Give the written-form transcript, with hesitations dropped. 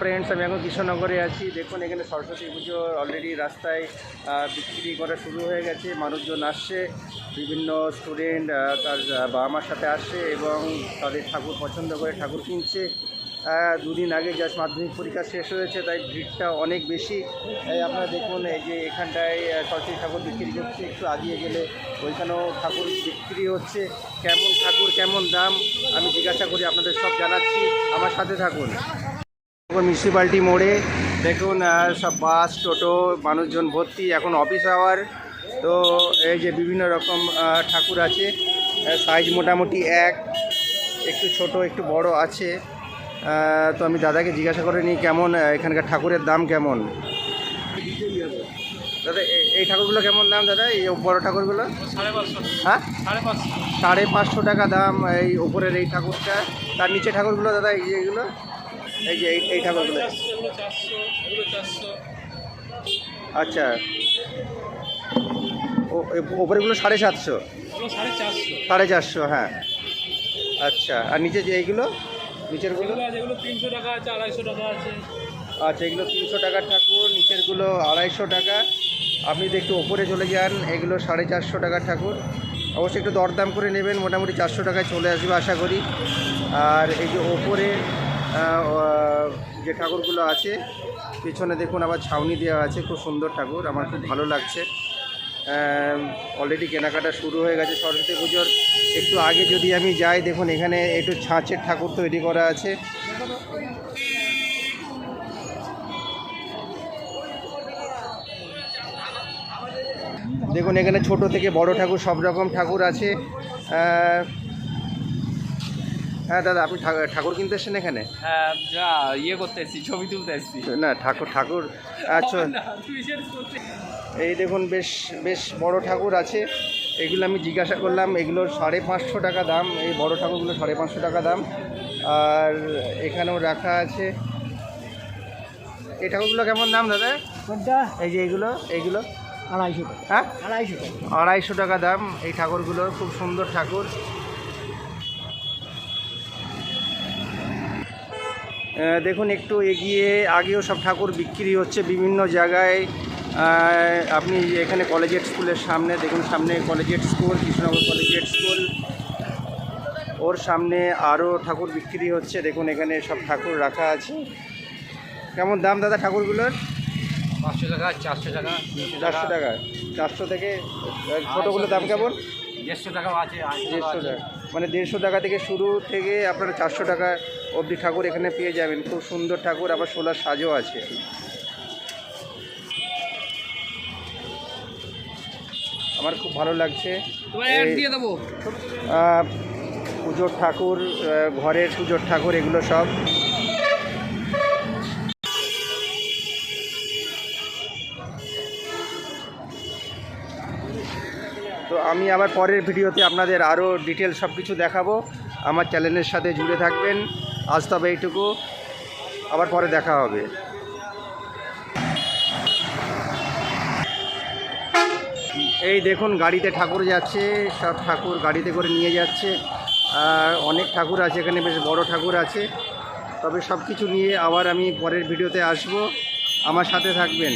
Friends, আমি এখন কৃষ্ণনগরে আছি। দেখুন এখানে সরস্বতী পুজো অলরেডি রাস্তায় বিক্রি করা শুরু হয়ে গেছে। মানুষজন আসছে, বিভিন্ন স্টুডেন্ট তার বাবা মার সাথে আসছে এবং তাদের ঠাকুর পছন্দ করে ঠাকুর কিনছে। দুদিন আগে জাস্ট মাধ্যমিক পরীক্ষা শেষ হয়েছে, তাই ভিড়টা অনেক বেশি। আপনারা দেখুন এই যে এখানটায় সরস্বতী ঠাকুর বিক্রি হচ্ছে, একটু আগিয়ে গেলে ওইখানেও ঠাকুর বিক্রি হচ্ছে। কেমন ঠাকুর, কেমন দাম আমি জিজ্ঞাসা করি, আপনাদের সব জানাচ্ছি, আমার সাথে থাকুন। মিউনিসিপ্যালিটি মোড়ে দেখুন সব বাস টোটো মানুষজন ভর্তি, এখন অফিস আওয়ার। তো এই যে বিভিন্ন রকম ঠাকুর আছে, সাইজ মোটামুটি একটু ছোট একটু বড় আছে। তো আমি দাদাকে জিজ্ঞাসা করে নিই কেমন এখানকার ঠাকুরের দাম কেমন। দাদা এই ঠাকুরগুলো কেমন দাম দাদা, এই বড় ঠাকুরগুলো? 550। হ্যাঁ 550 550 টাকা দাম এই ওপরের এই ঠাকুরটা। তার নিচে ঠাকুরগুলো দাদা এইগুলো, এই যে এই ঠাকুরগুলো? 400। আচ্ছা, ওপরেগুলো 750? 450, হ্যাঁ। আচ্ছা, আর নিচে যে এইগুলো নিচেরগুলো? যেগুলো 300 টাকা আছে, 250 টাকা আছে। আচ্ছা, এগুলো 300 টাকার ঠাকুর, নিচেরগুলো 250 টাকা। আপনি যদি একটু ওপরে চলে যান, এগুলো 450 টাকার ঠাকুর। অবশ্যই একটু দরদাম করে নেবেন, মোটামুটি 400 টাকায় চলে আসবে আশা করি। আর এই যে ওপরে যে ঠাকুরগুলো আছে, পিছনে দেখুন আবার ছাউনি দেওয়া আছে, খুব সুন্দর ঠাকুর, আমার খুব ভালো লাগছে। অলরেডি কেনাকাটা শুরু হয়ে গেছে সরস্বতী পুজোর একটু আগে যদি আমি যাই, দেখুন এখানে একটু ছাঁচের ঠাকুর তৈরি করা আছে। দেখুন এখানে ছোট থেকে বড় ঠাকুর সব রকম ঠাকুর আছে। হ্যাঁ দাদা, আপনি ঠাকুর কিনতে এসছেন এখানে? হ্যাঁ, যা ইয়ে করতে এসছি, ছবি তুলতে এসছি। না ঠাকুর আচ্ছা, এই দেখুন বেশ বেশ বড় ঠাকুর আছে। এগুলো আমি জিজ্ঞাসা করলাম, এগুলো 550 টাকা দাম। এই বড় ঠাকুরগুলো 550 টাকা দাম। আর এখানেও রাখা আছে। এই ঠাকুরগুলো কেমন দাম দাদা? এই যে এইগুলো 250 টাকা। হ্যাঁ 250 টাকা। 250 টাকা দাম এই ঠাকুরগুলোর, খুব সুন্দর ঠাকুর। দেখুন একটু এগিয়ে আগেও সব ঠাকুর বিক্রি হচ্ছে বিভিন্ন জায়গায়। আপনি এখানে কলেজিয়েট স্কুলের সামনে দেখুন, সামনে collegiate school, Krishnanagar collegiate school, ওর সামনে আরও ঠাকুর বিক্রি হচ্ছে। দেখুন এখানে সব ঠাকুর রাখা আছে। কেমন দাম দাদা ঠাকুরগুলোর? 500 টাকা, 400 টাকা, 400 টাকা। 400 থেকে ছোটোগুলোর দাম কেমন? 150 টাকাও আছে। 150 টাকা, মানে 150 টাকা থেকে শুরু থেকে আপনারা 400 টাকা অবধি ঠাকুর এখানে পেয়ে যাবেন। খুব সুন্দর ঠাকুর, আবার সোলার সাজও আছে। আমার খুব ভালো লাগছে। পুজোর ঠাকুর, ঘরের পুজোর ঠাকুর, এগুলো সব। তো আমি আবার পরের ভিডিওতে আপনাদের আরও ডিটেলস সব কিছু দেখাবো। আমার চ্যানেলের সাথে জুড়ে থাকবেন। আজ তবে এইটুকু, আবার পরে দেখা হবে। এই দেখুন গাড়িতে ঠাকুর যাচ্ছে, সব ঠাকুর গাড়িতে করে নিয়ে যাচ্ছে। অনেক ঠাকুর আছে এখানে, বেশ বড় ঠাকুর আছে। তবে সব কিছু নিয়ে আবার আমি পরের ভিডিওতে আসব, আমার সাথে থাকবেন।